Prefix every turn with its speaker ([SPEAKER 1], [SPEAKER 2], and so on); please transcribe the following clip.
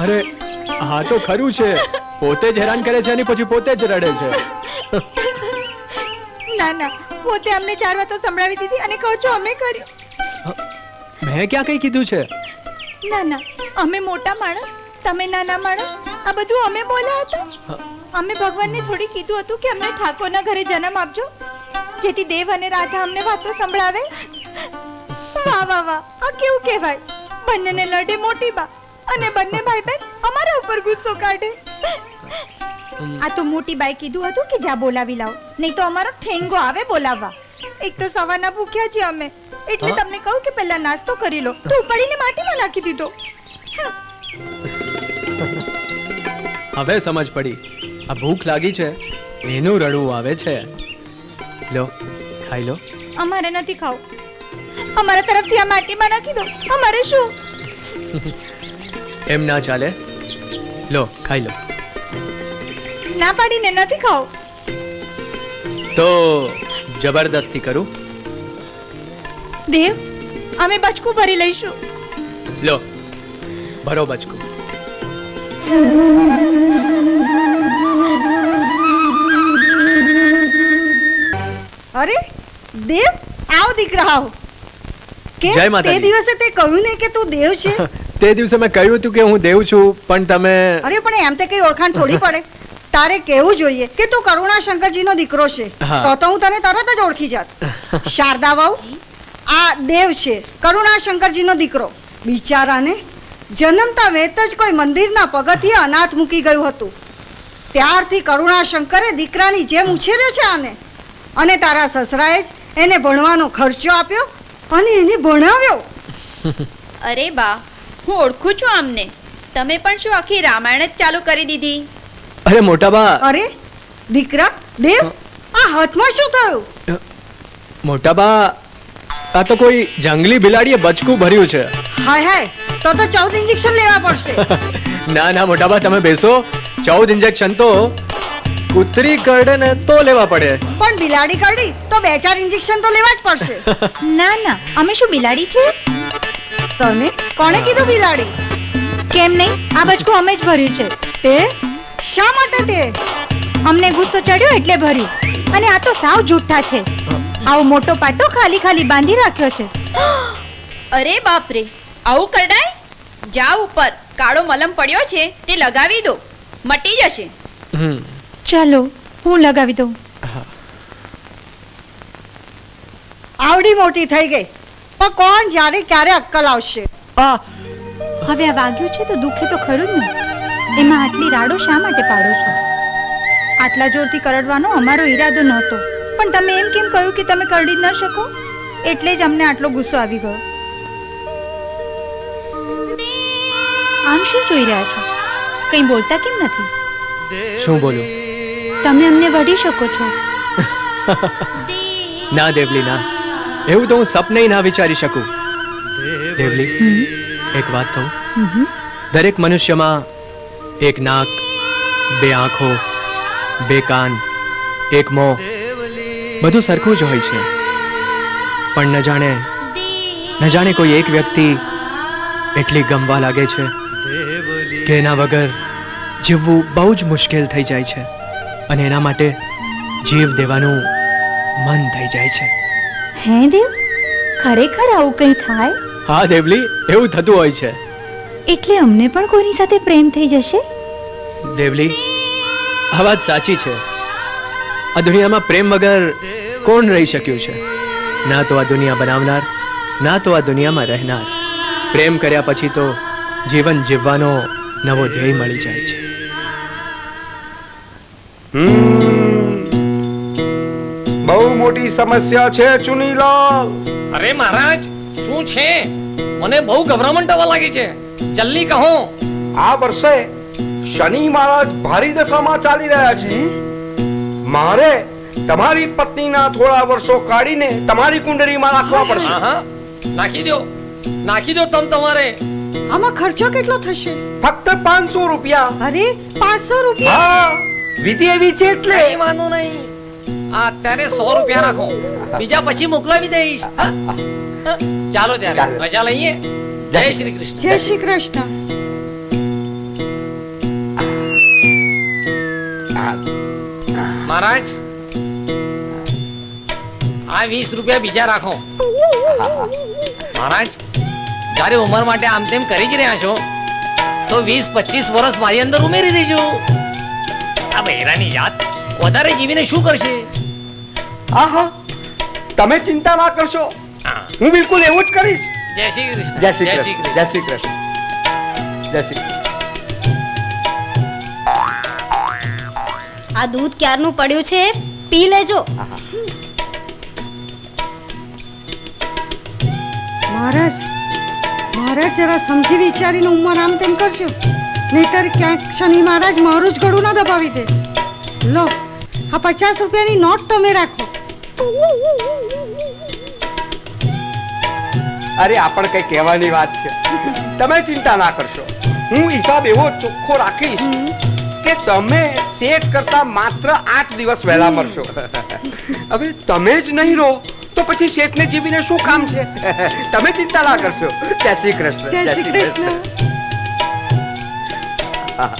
[SPEAKER 1] અરે હા તો ખરું છે, પોતે જ હેરાન કરે છે અને પછી પોતે જ રડે છે.
[SPEAKER 2] ના ના, પોતે અમને 4 વાતો સંભળાવી દીધી અને કહો છો અમે કર્યું.
[SPEAKER 1] મેં ક્યાં કઈ કીધું છે?
[SPEAKER 2] ના ના, અમે મોટા માણસ, તમે નાના માણસ, આ બધું અમે બોલ્યા હતા. અમે ભગવાનને થોડી કીધું હતું કે અમને ઠાકોરના ઘરે જન્મ આપજો, જેથી દેવ અને રાધા અમને વાતો સંભળાવે. વાહ વાહ વાહ, આ કેવું કહેવાય? બંનેને લડે મોટી બા અને બંને ભાઈ બહેન અમારા ઉપર ગુસ્સો કાઢે. આ તો મોટી બાઈ કીધું હતું કે જા બોલાવી લાવો, નહીં તો અમારો ઠેંગો આવે બોલાવવા. એક તો સવારના ભૂખ્યા છીએ અમે, એટલે તમને કહું કે પહેલા નાસ્તો કરી લો, તો ઉપાડીને માટીમાં નાખી દીધો.
[SPEAKER 1] હવે સમજ પડી, આ ભૂખ લાગી છે એનું રડવું આવે છે. લો ખાઈ લો.
[SPEAKER 2] અમારે નથી ખાવું, અમારા તરફથી આ માટીમાં નાખી દો. અમારે શું?
[SPEAKER 1] એમ ના ચાલે, લો ખાઈ લો.
[SPEAKER 2] ના પાડીને નથી ખાવું.
[SPEAKER 1] તો જબરદસ્તી કરું?
[SPEAKER 2] દેવ, અમે બચકું ભરી લઈશું.
[SPEAKER 1] લો ભરો બચકું.
[SPEAKER 3] અરે દેવ, આવ દીકરા આવ. કે
[SPEAKER 1] જય માતાજી.
[SPEAKER 3] તે દિવસે તે કહ્યું ને કે તું દેવ છે.
[SPEAKER 1] તે દિવસે મેં કહ્યું હતું કે હું દેવ છું, પણ તમે
[SPEAKER 3] અરે પણ એમ તે કઈ ઓળખાણ થોડી પડે. તારે કેવું જોઈએ કે તું કરુણા શંકરજીનો દીકરો છે.
[SPEAKER 1] હા.
[SPEAKER 3] તો હું તને તરત જ ઓળખી જાત. શારદા વહુ, આ દેવ છે, કરુણા શંકરજીનો દીકરો. બિચારાને જન્મતા વેત જ કોઈ મંદિરના પગથિયે અનાથ મૂકી ગયું હતું. ત્યારથી કરુણા શંકરે દીકરાની જેમ ઉછેર્યો છે આને, અને તારા સસરાએ જ એને ભણવાનો ખર્ચો આપ્યો અને એને ભણાવ્યો.
[SPEAKER 4] અરે બા, હું ઓળખું છું આમને. તમે પણ શું આખી રામાયણ જ ચાલુ કરી દીધી?
[SPEAKER 1] અરે મોટા બા,
[SPEAKER 3] અરે દીકરા દેવ, આ હાથમાં શું થયું?
[SPEAKER 1] મોટા બા, આ તો કોઈ જંગલી બિલાડીએ બચકું ભર્યું છે.
[SPEAKER 3] હાય હાય, તો 14 ઇન્જેક્શન લેવા પડશે.
[SPEAKER 1] ના ના મોટા બા, તમે બેસો. 14 ઇન્જેક્શન તો કૂતરી કરડે ને તો લેવા પડે.
[SPEAKER 3] પણ બિલાડી કરડી તો 2-4 ઇન્જેક્શન તો લેવા જ પડશે.
[SPEAKER 2] ના ના, અમે શું બિલાડી છે?
[SPEAKER 3] તને કોણે કીધું બિલાડી?
[SPEAKER 2] કેમ નહીં, આ બચકું અમે જ ભર્યું છે.
[SPEAKER 3] તે શા માટે તે?
[SPEAKER 2] અમને ગુસ્સો ચડ્યો એટલે ભર્યું. અને આ તો સાવ જૂઠા છે. આવો મોટો પાટો ખાલી ખાલી બાંધી રાખ્યો છે.
[SPEAKER 4] અરે બાપ રે, આવું કરડાય? જાઓ ઉપર, કાળો મલમ પડ્યો છે તે લગાવી દો, મટી જશે.
[SPEAKER 2] ચાલો હું લગાવી દઉં.
[SPEAKER 3] આવડી મોટી થઈ ગઈ, પણ કોણ જાણે ક્યારે અક્કલ આવશે.
[SPEAKER 2] હવે આ વાગ્યું છે તો દુખે તો ખરું જ ને. એમાં આટલી રાડો શા માટે પાડો છો? આટલા જોરથી કરડવાનો અમારો ઈરાદો નહોતો, પણ તમે એમ કેમ કહ્યું કે તમે કરડી ન શકો, એટલે જ અમને આટલો ગુસ્સો આવી ગયો. આમ શું જોઈ રહ્યા છો? કંઈ બોલતા કેમ નથી?
[SPEAKER 1] શું બોલું?
[SPEAKER 2] તમે અમને વઢી શકો છો.
[SPEAKER 1] ના દેવલી ના, એવું તો હું સપને ના વિચારી શકું. દેવલી, એક વાત કહું. દરેક મનુષ્યમાં એક નાક, 2 આંખો, 2 કાન, 1 મોં, બધું સરખું જ હોય છે. પણ ન જાણે કોઈ એક વ્યક્તિ એટલી ગમવા લાગે છે કે એના વગર જીવવું બહુ જ મુશ્કેલ થઈ જાય છે, અને એના માટે જીવ દેવાનું મન થઈ જાય છે.
[SPEAKER 2] હે દેવ, ખરેખર આવું કંઈ થાય?
[SPEAKER 1] હા દેવલી, એવું થતું હોય છે.
[SPEAKER 2] એટલે અમને પણ કોઈની સાથે પ્રેમ થઈ જશે?
[SPEAKER 1] દેવલી, આ વાત સાચી છે. આ દુનિયામાં પ્રેમ વગર કોણ રહી શક્યું છે? ના તો આ દુનિયા બનાવનાર, ના તો આ દુનિયામાં રહેનાર. પ્રેમ કર્યા પછી તો જીવન જીવવાનો નવો ધ્યેય મળી જાય છે.
[SPEAKER 5] બહુ મોટી સમસ્યા છે ચુનીલાલ.
[SPEAKER 6] અરે મહારાજ, શું છે? મને બહુ ગભરામણ થવા લાગી છે. જલ્દી કહો.
[SPEAKER 5] આ વર્ષે શનિ મહારાજ ભારી દશામાં ચાલી રહ્યા છે. મારે તમારી પત્નીના થોડા વર્ષો કાઢીને તમારી કુંડળીમાં નાખવા પડશે.
[SPEAKER 6] હા, નાખી દો તમ તમારે.
[SPEAKER 3] આમાં ખર્ચો કેટલો થશે?
[SPEAKER 5] ફક્ત 500 રૂપિયા.
[SPEAKER 3] અરે 500 રૂપિયા?
[SPEAKER 5] હા, વિધિ એવી છે એટલે.
[SPEAKER 6] કઈ વાંધો નહીં. આ અત્યારે 100 રૂપિયા રાખો, બીજા પછી મોકલાવી દઈશ. ચાલો ત્યારે રજા લઈએ. જય શ્રી કૃષ્ણ.
[SPEAKER 3] જય શ્રી કૃષ્ણ.
[SPEAKER 6] મહારાજ આ 20 રૂપિયા બીજા રાખો. મહારાજ જ્યારે ઉંમર માટે આમ તેમ કરી જ રહ્યા છો તો 20-25 વર્ષ મારી અંદર ઉમેરી દેજો. આ બહેરાની યાદ વધારે જીવીને શું કરશે?
[SPEAKER 5] આહા, તમે ચિંતા ના કરશો,
[SPEAKER 6] હા.
[SPEAKER 5] હું બિલકુલ એવું જ કરીશ.
[SPEAKER 6] જય શ્રી કૃષ્ણ.
[SPEAKER 5] જય શ્રી કૃષ્ણ, જય શ્રી કૃષ્ણ, જય શ્રી કૃષ્ણ.
[SPEAKER 7] આ દૂધ ક્યારનું પડ્યું છે, પી લેજો.
[SPEAKER 3] મહારાજ મહારાજ જરા સમજી વિચારીને ઉંમર આમ તેમ કરશો, નહીતર ક્યાંક શનિ મહારાજ મારું જ ગળું ના દબાવી દે. લો, આ 50 રૂપિયાની નોટ તમે રાખો.
[SPEAKER 5] અરે આ પણ કઈ કહેવાની વાત છે. તમે ચિંતા ના કરશો, હું હિસાબ એવો ચોખ્ખો રાખીશ કે તમે શેઠ કરતા માત્ર 8 દિવસ વહેલા મરશો. હવે તમે જ નહીં રહો તો પછી શેઠને જીવીને શું કામ છે? તમે ચિંતા ના કરશો. જય શ્રી કૃષ્ણ,
[SPEAKER 3] જય શ્રી કૃષ્ણ.
[SPEAKER 5] હા.